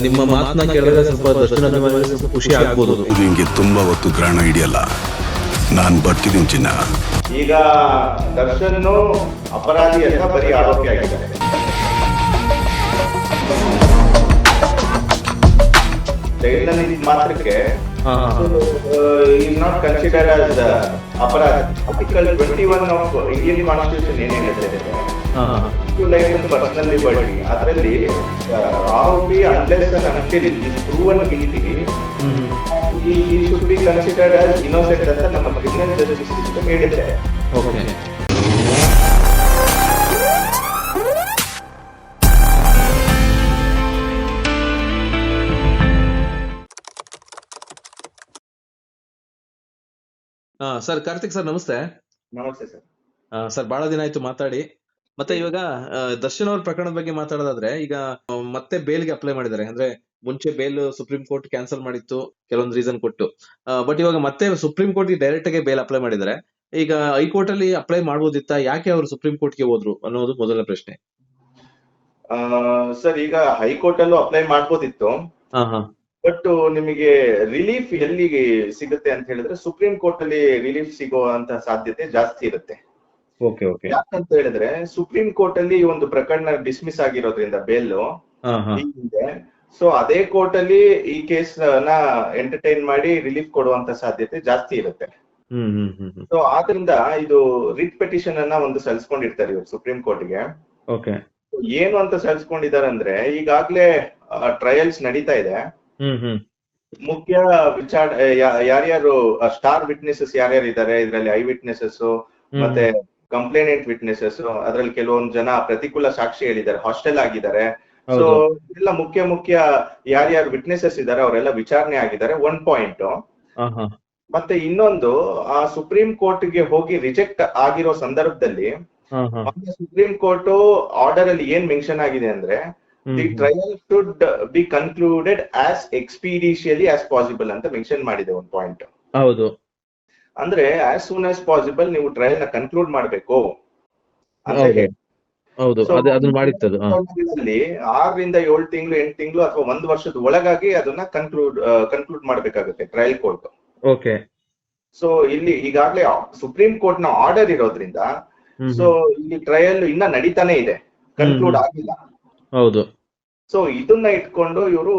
ನಿಮ್ಮ ಮಾತನ್ನ ಕೇಳಿದ್ರೆ ಸ್ವಲ್ಪ ದರ್ಶನ್ ಅಭಿಮಾನಿಗಳಿಗೆ ಸ್ವಲ್ಪ ಖುಷಿ ಆಗ್ಬೋದು. ನಿಂಗೆ ತುಂಬಾ ಹೊತ್ತು ಗ್ರಹಣ ಹಿಡಿಯಲ್ಲ, ನಾನ್ ಬರ್ತಿದ್ದೀನಿ ಚಿನ್ನ. ಈಗ ದರ್ಶನ್ ಅಪರಾಧಿ ಅಂತ ಬರೀ ಆರೋಪಿ ಆಗಿದ್ದಾರೆ. ಜೈಲಿನಲ್ಲಿ ಮಾತ್ರಕ್ಕೆ ಈಸ್ ನಾಟ್ ಕನ್ಸಿಡರ್ಡ್ ಆಸ್ ಅಪರಾಧಿ. ಆರ್ಟಿಕಲ್ 21 ಆಫ್ ಇಂಡಿಯನ್ ಕಾನ್ಸ್ಟಿಟ್ಯೂಷನ್ ಏನ್ ಹೇಳುತ್ತೆ, ಲೈಫ್ ಅಂಡ್ ಪರ್ಸನಲ್ ಲಿಬರ್ಟಿ, ಅದರಲ್ಲಿ ಆರೋಪಿ unless and until is proven guilty he should be considered as innocent ಅಂತ ನಮ್ಮ ಕ್ರಿಮಿನಲ್ ಜಸ್ಟಿಸ್ ಸಿಸ್ಟಮ್ ಹೇಳಿದೆ. ಓಕೆ. ಸರ್ ಕಾರ್ತಿಕ್ ಸರ್ ನಮಸ್ತೆ. ನಮಸ್ತೆ ಸರ್. ಸರ್ ಬಹಳ ದಿನ ಆಯ್ತು ಮಾತಾಡಿ. ಮತ್ತೆ ಇವಾಗ ದರ್ಶನ್ ಅವ್ರ ಪ್ರಕರಣದ ಬಗ್ಗೆ ಮಾತಾಡೋದಾದ್ರೆ, ಈಗ ಮತ್ತೆ ಬೇಲ್ಗೆ ಅಪ್ಲೈ ಮಾಡಿದ್ದಾರೆ. ಅಂದ್ರೆ ಮುಂಚೆ ಬೇಲ್ ಸುಪ್ರೀಂ ಕೋರ್ಟ್ ಕ್ಯಾನ್ಸಲ್ ಮಾಡಿತ್ತು ಕೆಲವೊಂದು ರೀಸನ್ ಕೊಟ್ಟು, ಬಟ್ ಇವಾಗ ಮತ್ತೆ ಸುಪ್ರೀಂ ಕೋರ್ಟ್ ಡೈರೆಕ್ಟ್ ಆಗಿ ಬೇಲ್ ಅಪ್ಲೈ ಮಾಡಿದ್ದಾರೆ. ಈಗ ಹೈಕೋರ್ಟ್ ಅಲ್ಲಿ ಅಪ್ಲೈ ಮಾಡ್ಬೋದಿತ್ತಾ, ಯಾಕೆ ಅವರು ಸುಪ್ರೀಂ ಕೋರ್ಟ್ಗೆ ಹೋದ್ರು ಅನ್ನೋದು ಮೊದಲ ಪ್ರಶ್ನೆ. ಸರ್, ಈಗ ಹೈಕೋರ್ಟ್ ಅಲ್ಲೂ ಅಪ್ಲೈ ಮಾಡ್ಬೋದಿತ್ತು, ಬಟ್ ನಿಮಗೆ ರಿಲೀಫ್ ಎಲ್ಲಿಗೆ ಸಿಗುತ್ತೆ ಅಂತ ಹೇಳಿದ್ರೆ ಸುಪ್ರೀಂ ಕೋರ್ಟ್ ಅಲ್ಲಿ ರಿಲೀಫ್ ಸಿಗುವಂತ ಸಾಧ್ಯತೆ ಜಾಸ್ತಿ ಇರುತ್ತೆ. ಯಾಕಂತ ಹೇಳಿದ್ರೆ ಸುಪ್ರೀಂ ಕೋರ್ಟ್ ಅಲ್ಲಿ ಈ ಒಂದು ಪ್ರಕರಣ ಡಿಸ್ಮಿಸ್ ಆಗಿರೋದ್ರಿಂದ ಬೇಲ್ ಹಿಂದೆ, ಸೊ ಅದೇ ಕೋರ್ಟ್ ಅಲ್ಲಿ ಈ ಕೇಸ್ ನ ಎಂಟರ್ಟೈನ್ ಮಾಡಿ ರಿಲೀಫ್ ಕೊಡುವಂತ ಸಾಧ್ಯತೆ ಜಾಸ್ತಿ ಇರುತ್ತೆ. ಸೊ ಆದ್ರಿಂದ ಇದು ರಿಟ್ ಪೆಟಿಷನ್ ಅನ್ನ ಒಂದು ಸಲ್ಲಿಸ್ಕೊಂಡಿರ್ತಾರೆ ಇವರು ಸುಪ್ರೀಂ ಕೋರ್ಟ್ಗೆ. ಏನು ಅಂತ ಸಲ್ಲಿಸ್ಕೊಂಡಿದ್ದಾರೆ ಅಂದ್ರೆ, ಈಗಾಗ್ಲೇ ಟ್ರಯಲ್ಸ್ ನಡೀತಾ ಇದೆ. ಮುಖ್ಯ ಯಾರ್ಯಾರು ಸ್ಟಾರ್ ವಿಟ್ನೆಸಸ್ ಯಾರ್ಯಾರು ಇದ್ದಾರೆ ಇದ್ರಲ್ಲಿ, ಐ ವಿಟ್ನೆಸಸ್ ಮತ್ತೆ ಕಂಪ್ಲೇನೆಂಟ್ ವಿಟ್ನೆಸಸ್, ಅದ್ರಲ್ಲಿ ಕೆಲವೊಂದು ಜನ ಪ್ರತಿಕೂಲ ಸಾಕ್ಷಿ ಹೇಳಿದ್ದಾರೆ, ಹಾಸ್ಟೆಲ್ ಆಗಿದ್ದಾರೆ. ಸೊ ಎಲ್ಲ ಮುಖ್ಯ ಯಾರ್ಯಾರು ವಿಟ್ನೆಸಸ್ ಇದ್ದಾರೆ ಅವರೆಲ್ಲ ವಿಚಾರಣೆ ಆಗಿದ್ದಾರೆ, 1 ಪಾಯಿಂಟ್. ಮತ್ತೆ ಇನ್ನೊಂದು, ಆ ಸುಪ್ರೀಂ ಕೋರ್ಟ್ ಗೆ ಹೋಗಿ ರಿಜೆಕ್ಟ್ ಆಗಿರೋ ಸಂದರ್ಭದಲ್ಲಿ ಸುಪ್ರೀಂ ಕೋರ್ಟ್ ಆರ್ಡರ್ ಅಲ್ಲಿ ಏನ್ ಮೆನ್ಷನ್ ಆಗಿದೆ ಅಂದ್ರೆ, the trial should be concluded as expeditiously as possible ಅಂತ ಮೆನ್ಷನ್ ಮಾಡಿದೆ 1 ಪಾಯಿಂಟ್. ಹೌದು. ಅಂದ್ರೆ ಆಸ್ ಸೂನ್ ಆಸ್ ಪಾಸಿಬಲ್ ನೀವು ಟ್ರಯಲ್ ನ ಕನ್ಕ್ಲೂಡ್ ಮಾಡ್ಬೇಕು. ಹೌದು, ಅದನ್ನ ಮಾಡಿತ್ತು. 6ರಿಂದ 7 ತಿಂಗಳು 8 ತಿಂಗಳು ಅಥವಾ 1 ವರ್ಷದ ಒಳಗಾಗಿ ಅದನ್ನ ಕನ್ಕ್ಲೂಡ್ ಮಾಡ್ಬೇಕಾಗುತ್ತೆ ಟ್ರಯಲ್ ಕೋರ್ಟ್. ಓಕೆ. ಸೊ ಇಲ್ಲಿ ಈಗಾಗಲೇ ಸುಪ್ರೀಂ ಕೋರ್ಟ್ ನ ಆರ್ಡರ್ ಇರೋದ್ರಿಂದ, ಸೊ ಇಲ್ಲಿ ಟ್ರಯಲ್ ಇನ್ನ ನಡೀತಾನೆ ಇದೆ, ಕನ್ಕ್ಲೂಡ್ ಆಗಿಲ್ಲ. ಹೌದು. ಸೊ ಇದನ್ನ ಇಟ್ಕೊಂಡು ಇವರು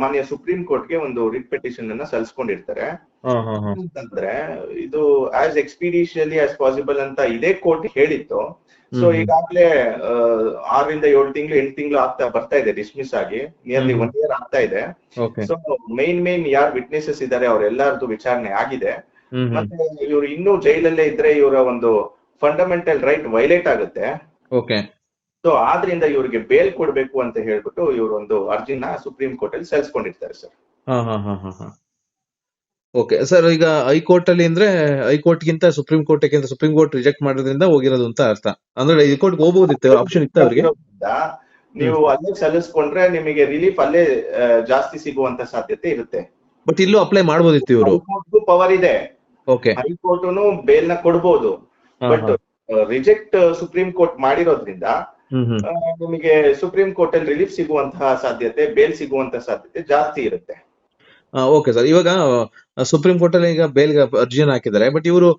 ಮಾನ್ಯ ಸುಪ್ರೀಂ ಕೋರ್ಟ್ಗೆ ಒಂದು ರಿಟ್ ಪೆಟಿಷನ್ ಅನ್ನ ಸಲ್ಲಿಸ್ಕೊಂಡಿರ್ತಾರೆ. ಅಂತಂದ್ರೆ ಇದು ಆಸ್ ಎಕ್ಸ್ಪೀಡಿಷಿಯಲಿ ಆಸ್ ಪಾಸಿಬಲ್ ಅಂತ ಇದೇ ಕೋರ್ಟ್ ಹೇಳಿತ್ತು. ಸೊ ಈಗಾಗ್ಲೇ 6ರಿಂದ 7 ತಿಂಗಳು 8 ತಿಂಗಳು ಆಗ್ತಾ ಬರ್ತಾ ಇದೆ ಡಿಸ್ಮಿಸ್ ಆಗಿ, ನಿಯರ್ಲಿ 1 ಇಯರ್ ಆಗ್ತಾ ಇದೆ. ಸೊ ಮೇನ್ ಯಾರು ವಿಟ್ನೆಸಸ್ ಇದ್ದಾರೆ ಅವರೆಲ್ಲರದು ವಿಚಾರಣೆ ಆಗಿದೆ. ಮತ್ತೆ ಇವರು ಇನ್ನೂ ಜೈಲಲ್ಲೇ ಇದ್ರೆ ಇವರ ಒಂದು ಫಂಡಮೆಂಟಲ್ ರೈಟ್ ವೈಲೇಟ್ ಆಗುತ್ತೆ. ಸೊ ಆದ್ರಿಂದ ಇವರಿಗೆ ಬೇಲ್ ಕೊಡ್ಬೇಕು ಅಂತ ಹೇಳ್ಬಿಟ್ಟು ಇವರು ಒಂದು ಅರ್ಜಿನ ಸುಪ್ರೀಂ ಕೋರ್ಟ್ ಅಲ್ಲಿ ಸಲ್ಲಿಸ್ಕೊಂಡಿರ್ತಾರೆ ಸರ್. ಓಕೆ ಸರ್, ಈಗ ಹೈಕೋರ್ಟ್ ಅಲ್ಲಿ ಅಂದ್ರೆ ಹೈಕೋರ್ಟ್ ಗಿಂತ supreme court supreme court reject ಮಾಡೋದ್ರಿಂದ ಹೋಗಿರೋದು ಅಂತ ಅರ್ಥ. ಅಂದ್ರೆ ಹೈಕೋರ್ಟ್ ಹೋಗಬಹುದಿತ್ತು, ಆಪ್ಷನ್ ಇತ್ತು ಅವರಿಗೆ. ನೀವು ಅಲ್ಲೇ ಸಲ್ಲಿಸ್ಕೊಂಡ್ರೆ ನಿಮಗೆ ರಿಲೀಫ್ ಅಲ್ಲೇ ಜಾಸ್ತಿ ಸಿಗುವಂತ ಸಾಧ್ಯತೆ ಇರುತ್ತೆ. ಬಟ್ ಇಲ್ಲೂ ಅಪ್ಲೈ ಮಾಡಬಹುದಿತ್ತು ಇವರು. ಪವರ್ ಇದೆ, ಓಕೆ, ಹೈಕೋರ್ಟ್ನು ಬೇಲ್ ನ ಕೊಡ್ಬೋದು. ಬಟ್ ರಿಜೆಕ್ಟ್ ಸುಪ್ರೀಂ ಕೋರ್ಟ್ ಮಾಡಿರೋದ್ರಿಂದ ನಿಮಗೆ ಸುಪ್ರೀಂ ಕೋರ್ಟ್ ಅಲ್ಲಿ ರಿಲೀಫ್ ಸಿಗುವಂತಹ ಸಾಧ್ಯತೆ, ಬೇಲ್ ಸಿಗುವಂತಹ ಸಾಧ್ಯತೆ ಜಾಸ್ತಿ ಇರುತ್ತೆ. ಓಕೆ ಸರ್, ಇವಾಗ ಸುಪ್ರೀಂ ಕೋರ್ಟ್ ಅಲ್ಲಿ ಈಗ ಬೇಲ್ ಅರ್ಜಿಯನ್ನು ಹಾಕಿದ್ದಾರೆ, ಬಟ್ ಇವರು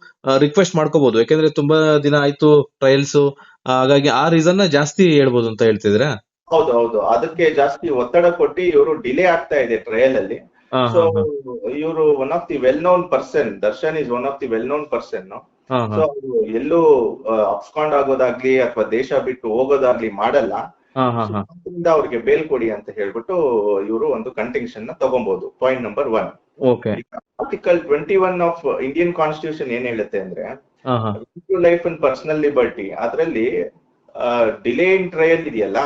ರಿಕ್ವೆಸ್ಟ್ ಮಾಡ್ಕೋಬಹುದು, ಯಾಕಂದ್ರೆ ತುಂಬಾ ದಿನ ಆಯ್ತು ಟ್ರಯಲ್ಸ್, ಹಾಗಾಗಿ ಆ ರೀಸನ್ ಜಾಸ್ತಿ ಹೇಳ್ಬೋದು ಅಂತ ಹೇಳ್ತಿದ್ರೆ. ಹೌದು, ಅದಕ್ಕೆ ಜಾಸ್ತಿ ಒತ್ತಡ ಕೊಟ್ಟು ಇವರು ಡಿಲೇ ಆಗ್ತಾ ಇದೆ ಟ್ರಯಲ್ ಅಲ್ಲಿ. ಸೊ ಇವರು one of the well known person, Darshan is one of the well known person. So ಎಲ್ಲೂ ಅಬ್ಸ್ಕಾಂಡ್ ಆಗೋದಾಗ್ಲಿ ಅಥವಾ ದೇಶ ಬಿಟ್ಟು ಹೋಗೋದಾಗ್ಲಿ ಮಾಡಲ್ಲ. ಅದರಿಂದ ಅವ್ರಿಗೆ ಬೇಲ್ ಕೊಡಿ ಅಂತ ಹೇಳ್ಬಿಟ್ಟು ಇವರು ಒಂದು ಕಂಟೆನ್ಷನ್ ನ ತಗೊಬಹುದು. Point number 1. Article 21 of Indian constitution ಏನ್ ಹೇಳುತ್ತೆ ಅಂದ್ರೆ, ಲೈಫ್ ಅಂಡ್ ಪರ್ಸನಲ್ ಲಿಬರ್ಟಿ, ಅದರಲ್ಲಿ ಡಿಲೇ ಇನ್ ಟ್ರಯಲ್ ಇದೆಯಲ್ಲ,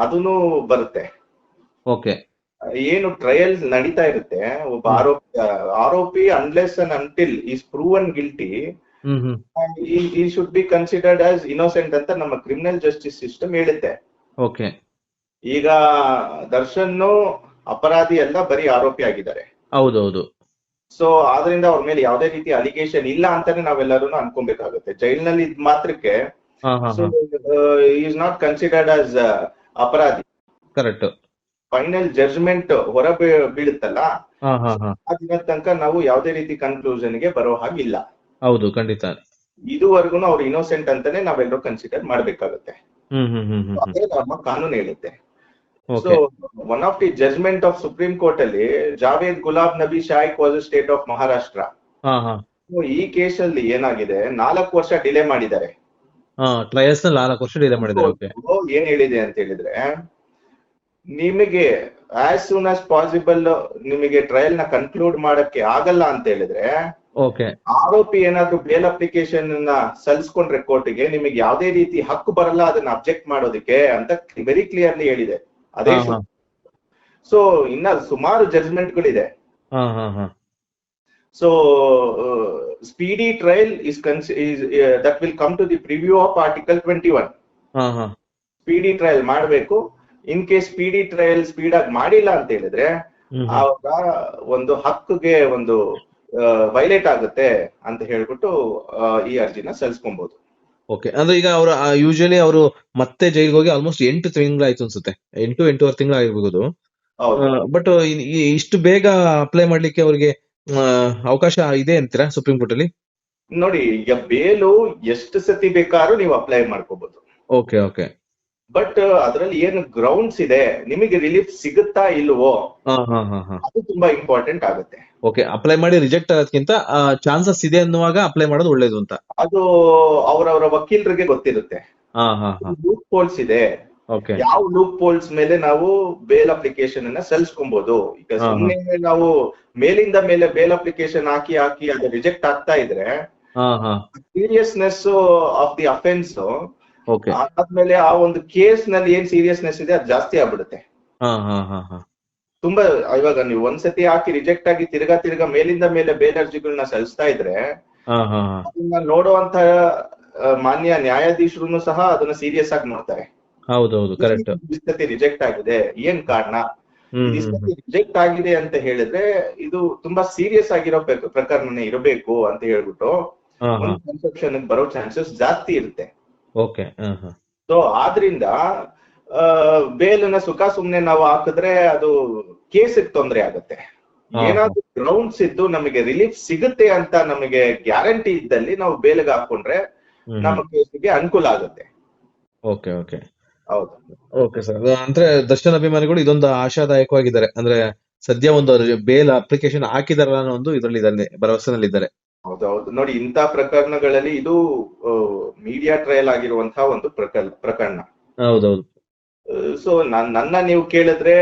ಅದನ್ನು ಬರುತ್ತೆ. ಏನು ಟ್ರಯಲ್ ನಡೀತಾ ಇರುತ್ತೆ, ಒಬ್ಬ ಆರೋಪಿ unless and until is proven guilty he should be considered as innocent ಅಂತ ನಮ್ಮ ಕ್ರಿಮಿನಲ್ ಜಸ್ಟಿಸ್ ಸಿಸ್ಟಮ್ ಹೇಳುತ್ತೆ. ಈಗ ದರ್ಶನ್ ಅಪರಾಧಿ ಅಲ್ಲ, ಬರೀ ಆರೋಪಿ ಆಗಿದ್ದಾರೆ. ಹೌದೌದು. ಸೊ ಆದ್ರಿಂದ ಅವ್ರ ಮೇಲೆ ಯಾವುದೇ ರೀತಿ ಅಲಿಗೇಷನ್ ಇಲ್ಲ ಅಂತಾನೆ ನಾವೆಲ್ಲರೂ ಅನ್ಕೊಬೇಕಾಗುತ್ತೆ. ಜೈಲ್ನಲ್ಲಿ ಇದ್ ಮಾತ್ರಕ್ಕೆ ಈಸ್ ನಾಟ್ ಕನ್ಸಿಡರ್ಡ್ ಆಸ್ ಅಪರಾಧಿ. ಕರೆಕ್ಟ್. ಫೈನಲ್ ಜಡ್ಜ್ಮೆಂಟ್ ಬೀಳುತ್ತಲ್ಲ, ಆ ದಿನ ತನಕ ನಾವು ಯಾವುದೇ ರೀತಿ ಕನ್ಕ್ಲೂಷನ್ ಗೆ ಬರೋ ಹಾಗಿಲ್ಲ. ಹೌದು, ಖಂಡಿತ. ಇದುವರೆಗೂ ಅವ್ರು ಇನ್ನೋಸೆಂಟ್ ಅಂತಾನೆ ನಾವೆಲ್ಲರೂ ಕನ್ಸಿಡರ್ ಮಾಡ್ಬೇಕಾಗುತ್ತೆ. ಅದೇ ನಮ್ಮ ಕಾನೂನು ಹೇಳುತ್ತೆ. So one of the judgment of Supreme Court ಅಲ್ಲಿ Javed Gulab Nabi Shaikh vs state of Maharashtra. ಈ ಕೇಸ್ ಅಲ್ಲಿ ಏನಾಗಿದೆ, 4 ವರ್ಷ ಡಿಲೇ ಮಾಡಿದ್ದಾರೆ. ಟ್ರಯಲ್ಸ್ 4 ವರ್ಷ ಡಿಲೇ ಮಾಡಿದ್ದಾರೆ. ಏನ್ ಹೇಳಿದೆ ಅಂತ ಹೇಳಿದ್ರೆ, ನಿಮಗೆ ಆಸ್ ಸೂನ್ ಆಸ್ ಪಾಸಿಬಲ್ ನಿಮಗೆ ಟ್ರಯಲ್ ನ ಕನ್ಕ್ಲೂಡ್ ಮಾಡಕ್ಕೆ ಆಗಲ್ಲ ಅಂತ ಹೇಳಿದ್ರೆ, ಆರೋಪಿ ಏನಾದ್ರೂ ಬೇಲ್ ಅಪ್ಲಿಕೇಶನ್ ಸಲ್ಲಿಸ್ಕೊಂಡ್ರೆ ಕೋರ್ಟಿಗೆ, ನಿಮಗೆ ಯಾವುದೇ ರೀತಿ ಹಕ್ಕು ಬರಲ್ಲ ಅದನ್ನ ಅಬ್ಜೆಕ್ಟ್ ಮಾಡೋದಕ್ಕೆ ಅಂತ ವೆರಿ ಕ್ಲಿಯರ್ಲಿ ಹೇಳಿದೆ ಅದೇ. ಸೊ ಇನ್ನ ಸುಮಾರು ಜಡ್ಜ್ಮೆಂಟ್ ಗಳಿದೆ. So speedy trial is that will come to the preview of article 21. Speedy trial ಮಾಡಬೇಕು. In case speedy trial speed ಆಗಿ ಮಾಡಿಲ್ಲ ಅಂತ ಹೇಳಿದ್ರೆ ಆವಾಗ ಒಂದು ಹಕ್ಕಿಗೆ ಒಂದು ವೈಲೇಟ್ ಆಗುತ್ತೆ ಅಂತ ಹೇಳ್ಬಿಟ್ಟು ಈ ಅರ್ಜಿನ ಸಲ್ಲಿಸ್ಕೊಬಹುದು. ಓಕೆ, ಅಂದ್ರೆ ಈಗ ಅವರು ಯೂಶಲಿ ಅವರು ಮತ್ತೆ ಜೈಲ್ಗೆ ಹೋಗಿ ಆಲ್ಮೋಸ್ಟ್ 8 ತಿಂಗಳಾಯ್ತು ಅನ್ಸುತ್ತೆ, 8-8.5 ತಿಂಗಳು ಆಗಿರ್ಬೋದು. ಬಟ್ ಇಷ್ಟು ಬೇಗ ಅಪ್ಲೈ ಮಾಡ್ಲಿಕ್ಕೆ ಅವ್ರಿಗೆ ಅವಕಾಶ ಇದೆ ಅಂತೀರಾ ಸುಪ್ರೀಂ ಕೋರ್ಟ್ ಅಲ್ಲಿ? ನೋಡಿ, ಈಗ ಬೇಲು ಎಷ್ಟು ಸತಿ ಬೇಕಾದ್ರೂ ನೀವು ಅಪ್ಲೈ ಮಾಡ್ಕೋಬಹುದು. Okay okay. ಬಟ್ ಅದ್ರಲ್ಲಿ ಏನು ಗ್ರೌಂಡ್ಸ್ ಇದೆ, ನಿಮಗೆ ರಿಲೀಫ್ ಸಿಗುತ್ತಾ ಇಲ್ವೋ, ಅದು ತುಂಬಾ ಇಂಪಾರ್ಟೆಂಟ್ ಆಗುತ್ತೆ. ಓಕೆ, ಅಪ್ಲೈ ಮಾಡಿ ರಿಜೆಕ್ಟ್ ಆಗೋದಕ್ಕಿಂತ ಚಾನ್ಸಸ್ ಇದೆ ಅನ್ನುವಾಗ ಅಪ್ಲೈ ಮಾಡೋದು ಒಳ್ಳೇದು ಅಂತ. ಅದು ಅವರವರ ವಕೀಲರಿಗೆ ಗೊತ್ತಿರುತ್ತೆ. ಲೂಪ್ ಹೋಲ್ಸ್ ಇದೆ, ಯಾವ ಲೂಪ್ ಹೋಲ್ಸ್ ಮೇಲೆ ನಾವು ಬೇಲ್ ಅಪ್ಲಿಕೇಶನ್ ಅನ್ನ ಸಲ್ಲಿಸ್ಕೊಬಹುದು. ಈಗ ಸುಮ್ಮನೆ ನಾವು ಮೇಲಿಂದ ಮೇಲೆ ಬೇಲ್ ಅಪ್ಲಿಕೇಶನ್ ಹಾಕಿ ಅದು ರಿಜೆಕ್ಟ್ ಆಗ್ತಾ ಇದ್ರೆ, ಸೀರಿಯಸ್ನೆಸ್ ಆಫ್ ದಿ ಅಫೆನ್ಸ್ ಆದ್ಮೇಲೆ ಆ ಒಂದು ಕೇಸ್ ನಲ್ಲಿ ಏನ್ ಸೀರಿಯಸ್ನೆಸ್ ಇದೆ ಅದು ಜಾಸ್ತಿ ಆಗ್ಬಿಡುತ್ತೆ. ತುಂಬಾ ಇವಾಗ ನೀವು ಒಂದ್ಸತಿ ಹಾಕಿ ರಿಜೆಕ್ಟ್ ಆಗಿ ತಿರ್ಗಾ ಮೇಲಿಂದ ಮೇಲೆ ಬೇಲ್ ಅರ್ಜಿಗಳನ್ನ ಸಲ್ಲಿಸ್ತಾ ಇದ್ರೆ, ಅದನ್ನ ನೋಡುವಂತ ಮಾನ್ಯ ನ್ಯಾಯಾಧೀಶರು ಸಹ ಅದನ್ನ ಸೀರಿಯಸ್ ಆಗಿ ನೋಡ್ತಾರೆ. ಹೌದೌದು, ಕರೆಕ್ಟ್. ಸತಿ ರಿಜೆಕ್ಟ್ ಆಗಿದೆ, ಏನ್ ಕಾರಣ, ರಿಜೆಕ್ಟ್ ಆಗಿದೆ ಅಂತ ಹೇಳಿದ್ರೆ ಇದು ತುಂಬಾ ಸೀರಿಯಸ್ ಆಗಿರೋ ಪ್ರಕರಣನೇ ಇರಬೇಕು ಅಂತ ಹೇಳ್ಬಿಟ್ಟು ಒಂದು ಕನ್ಸೆಪ್ಷನ್ ಬರೋ ಚಾನ್ಸಸ್ ಜಾಸ್ತಿ ಇರುತ್ತೆ. ಓಕೆ. ಸೊ ಆದ್ರಿಂದ ಬೇಲನ್ನ ಸುಖ ಸುಮ್ನೆ ನಾವು ಹಾಕಿದ್ರೆ ಅದು ಕೇಸಿಗೆ ತೊಂದರೆ ಆಗುತ್ತೆ. ಏನಾದ್ರೂ ಗ್ರೌಂಡ್ಸ್ ಇದ್ದು ನಮಗೆ ರಿಲೀಫ್ ಸಿಗುತ್ತೆ ಅಂತ ನಮಗೆ ಗ್ಯಾರಂಟಿ ಇದ್ದಲ್ಲಿ ನಾವು ಬೇಲ್ಗೆ ಹಾಕೊಂಡ್ರೆ ನಮ್ಮ ಕೇಸಿಗೆ ಅನುಕೂಲ ಆಗುತ್ತೆ. Okay okay. ಹೌದು. ಓಕೆ ಸರ್, ಅಂದ್ರೆ ದರ್ಶನ್ ಅಭಿಮಾನಿಗಳು ಇದೊಂದು ಆಶಾದಾಯಕವಾಗಿದ್ದಾರೆ. ಅಂದ್ರೆ ಸದ್ಯ ಒಂದು ಬೇಲ್ ಅಪ್ಲಿಕೇಶನ್ ಹಾಕಿದಾರಲ್ಲ ಅನ್ನೋ ಒಂದು ಇದರಲ್ಲಿ ಭರವಸೆನಲ್ಲಿದ್ದಾರೆ. ಹೌದೌದು. ನೋಡಿ, ಇಂಥ ಪ್ರಕರಣಗಳಲ್ಲಿ ಇದು ಮೀಡಿಯಾ ಟ್ರಯಲ್ ಆಗಿರುವಂತಹ ಒಂದು ಪ್ರಕರಣ. ಹೌದೌದು. ಸೊ ನನ್ನ ನೀವು ಕೇಳಿದ್ರೆ,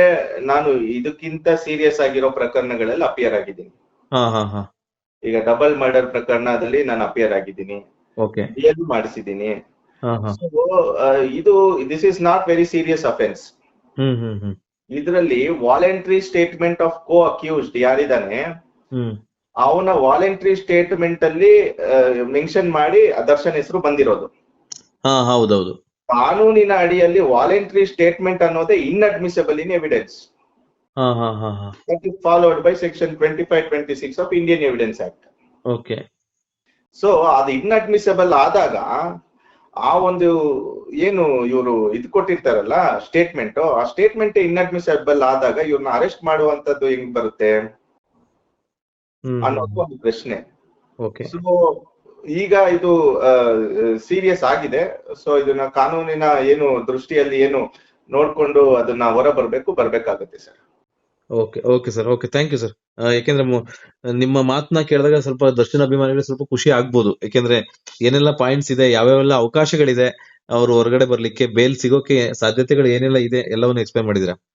ನಾನು ಇದಕ್ಕಿಂತ ಸೀರಿಯಸ್ ಆಗಿರೋ ಪ್ರಕರಣಗಳಲ್ಲಿ ಅಪಿಯರ್ ಆಗಿದ್ದೀನಿ. ಈಗ ಡಬಲ್ ಮರ್ಡರ್ ಪ್ರಕರಣದಲ್ಲಿ ನಾನು ಅಪಿಯರ್ ಆಗಿದ್ದೀನಿ, ಬೇಲ್ ಮಾಡಿಸಿದ್ದೀನಿ. ಇದು this is not very serious offence. ಇದರಲ್ಲಿ voluntary statement of co accused ಯಾರಿದ್ದಾನೆ, ಅವನ ವಾಲಂಟ್ರಿ ಸ್ಟೇಟ್ಮೆಂಟ್ ಅಲ್ಲಿ ಮೆನ್ಷನ್ ಮಾಡಿ ದರ್ಶನ್ ಹೆಸರು ಬಂದಿರೋದು. ಹೌದೌದು. ಕಾನೂನಿನ ಅಡಿಯಲ್ಲಿ ವಾಲಂಟ್ರಿ ಸ್ಟೇಟ್ಮೆಂಟ್ ಅನ್ನೋದೇ inadmissible in evidence. That is followed by section 25-26 of Indian evidence act. Okay. So ಅದು ಇನ್ಅಡ್ಮಿಸಬಲ್ ಆದಾಗ ಆ ಒಂದು ಏನು ಇವರು ಇದು ಕೊಟ್ಟಿರ್ತಾರಲ್ಲ ಸ್ಟೇಟ್ಮೆಂಟ್, ಆ ಸ್ಟೇಟ್ಮೆಂಟ್ ಇನ್ಅಡ್ಮಿಸಬಲ್ ಆದಾಗ ಇವ್ರನ್ನ ಅರೆಸ್ಟ್ ಮಾಡುವಂತದ್ದು ಹೆಂಗ್ ಬರುತ್ತೆ ಅನ್ನೋದು ಒಂದು ಪ್ರಶ್ನೆ. ಸೊ ಈಗ ಇದು ಸೀರಿಯಸ್ ಆಗಿದೆ. ಸೊ ಇದನ್ನ ಕಾನೂನಿನ ಏನು ದೃಷ್ಟಿಯಲ್ಲಿ ಏನು ನೋಡ್ಕೊಂಡು ಅದನ್ನ ಹೊರ ಬರ್ಬೇಕಾಗುತ್ತೆ sir. Okay okay sir. Okay, thank you sir. ಯಾಕೆಂದ್ರೆ ನಿಮ್ಮ ಮಾತನ್ನ ಕೇಳಿದಾಗ ಸ್ವಲ್ಪ ದರ್ಶನ್ ಅಭಿಮಾನಿಗಳು ಸ್ವಲ್ಪ ಖುಷಿ ಆಗ್ಬೋದು. ಯಾಕೆಂದ್ರೆ ಏನೆಲ್ಲ ಪಾಯಿಂಟ್ಸ್ ಇದೆ, ಯಾವ್ಯಾವೆಲ್ಲ ಅವಕಾಶಗಳಿದೆ, ಅವರು ಹೊರಗಡೆ ಬರ್ಲಿಕ್ಕೆ, ಬೇಲ್ ಸಿಗೋಕೆ ಸಾಧ್ಯತೆಗಳು ಏನೆಲ್ಲ ಇದೆ ಎಲ್ಲವನ್ನು ಎಕ್ಸ್ಪ್ಲೈನ್ ಮಾಡಿದಿರಾ.